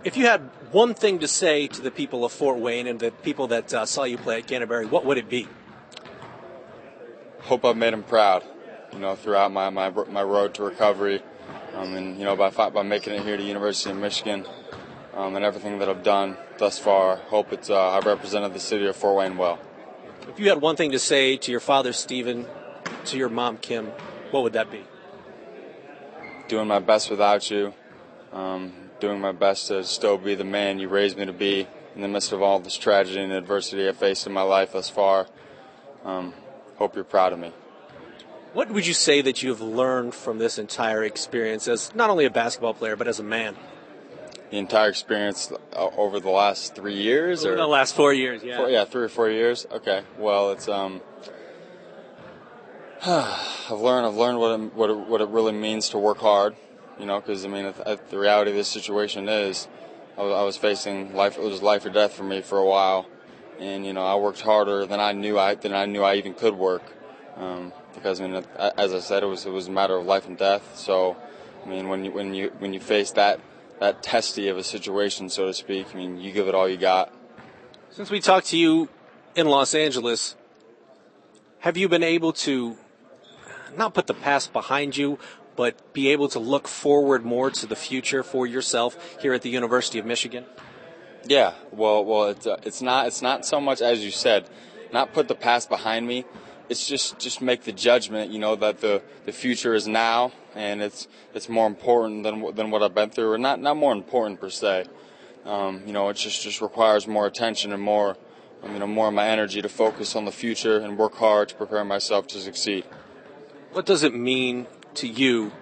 If you had one thing to say to the people of Fort Wayne and the people that saw you play at Canterbury, what would it be? Hope I've made them proud, throughout my road to recovery, and by making it here to University of Michigan, and everything that I've done thus far. Hope I've represented the city of Fort Wayne well. If you had one thing to say to your father, Stephen, to your mom, Kim, what would that be? Doing my best without you. Doing my best to still be the man you raised me to be in the midst of all this tragedy and adversity I've faced in my life thus far. Hope you're proud of me. What would you say that you've learned from this entire experience as not only a basketball player, but as a man? The entire experience over the last 3 years? Over the last 4 years, yeah. 3 or 4 years? Okay. Well, it's I've learned what it really means to work hard. Because the reality of this situation is, I was facing life. It was life or death for me for a while, and I worked harder than I knew I even could work. Because as I said, it was a matter of life and death. So, when you face that testy of a situation, so to speak, you give it all you got. Since we talked to you in Los Angeles, have you been able to not put the past behind you, but be able to look forward more to the future for yourself here at the University of Michigan? Yeah, well, it's not so much as you said, not put the past behind me. It's just make the judgment, that the future is now, and it's more important than what I've been through, or not more important per se. It just requires more attention and more of my energy to focus on the future and work hard to prepare myself to succeed. What does it mean to you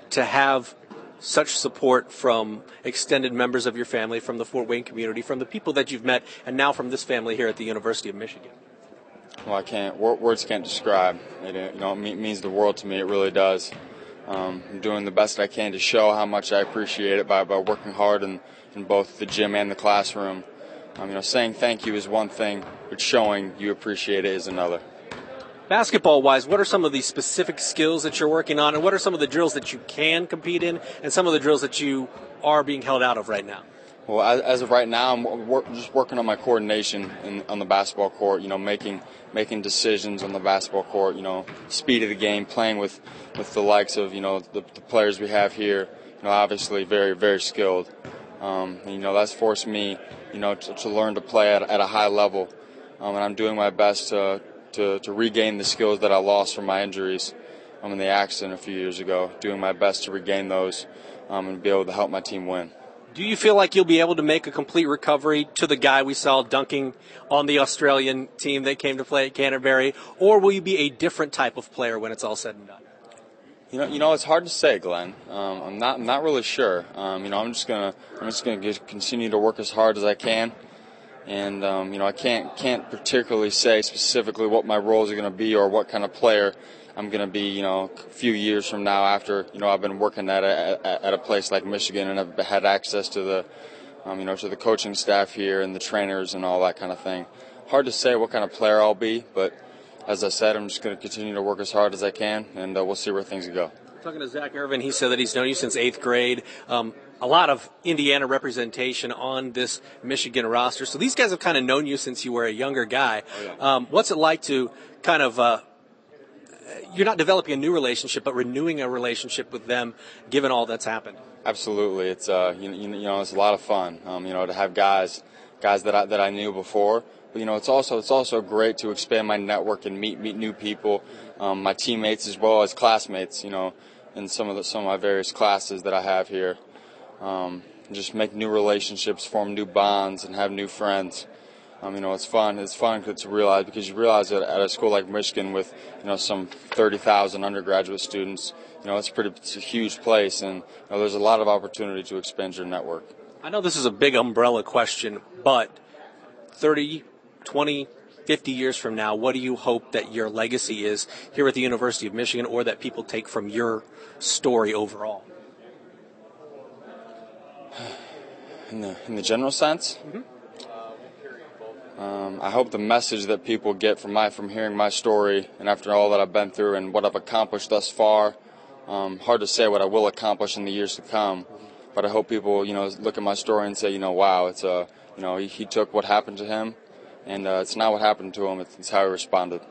to have such support from extended members of your family, from the Fort Wayne community, from the people that you've met, and now from this family here at the University of Michigan? Well, words can't describe it. It means the world to me. It really does. I'm doing the best I can to show how much I appreciate it by working hard in both the gym and the classroom. Saying thank you is one thing, but showing you appreciate it is another. Basketball-wise, what are some of the specific skills that you're working on, and what are some of the drills that you can compete in, and some of the drills that you are being held out of right now? Well, as of right now, I'm just working on my coordination on the basketball court. Making decisions on the basketball court. Speed of the game, playing with the likes of the players we have here. Obviously very very skilled. That's forced me to learn to play at a high level, and I'm doing my best to regain the skills that I lost from my injuries in the accident a few years ago, doing my best to regain those and be able to help my team win. Do you feel like you'll be able to make a complete recovery to the guy we saw dunking on the Australian team that came to play at Canterbury, or will you be a different type of player when it's all said and done? It's hard to say, Glenn. I'm not really sure. I'm just gonna continue to work as hard as I can. And I can't particularly say specifically what my roles are going to be or what kind of player I'm going to be, a few years from now after, I've been working at a place like Michigan and I've had access to the, to the coaching staff here and the trainers and all that kind of thing. Hard to say what kind of player I'll be, but as I said, I'm just going to continue to work as hard as I can, and we'll see where things go. Talking to Zach Irvin, he said that he's known you since 8th grade. A lot of Indiana representation on this Michigan roster. So these guys have kind of known you since you were a younger guy. Oh, yeah. What's it like to kind of, you're not developing a new relationship, but renewing a relationship with them, given all that's happened? Absolutely. It's, it's a lot of fun, to have guys that I knew before. But, it's also great to expand my network and meet new people, my teammates as well as classmates, in some of my various classes that I have here. Just make new relationships, form new bonds, and have new friends. It's fun. It's fun to realize, because you realize that at a school like Michigan with, some 30,000 undergraduate students, it's a huge place, and there's a lot of opportunity to expand your network. I know this is a big umbrella question, but 30, 20, 50 years from now, what do you hope that your legacy is here at the University of Michigan, or that people take from your story overall? In the general sense? Mm-hmm. I hope the message that people get from hearing my story, and after all that I've been through and what I've accomplished thus far, hard to say what I will accomplish in the years to come, But I hope people, look at my story and say, wow, he took what happened to him, and it's not what happened to him, it's how he responded.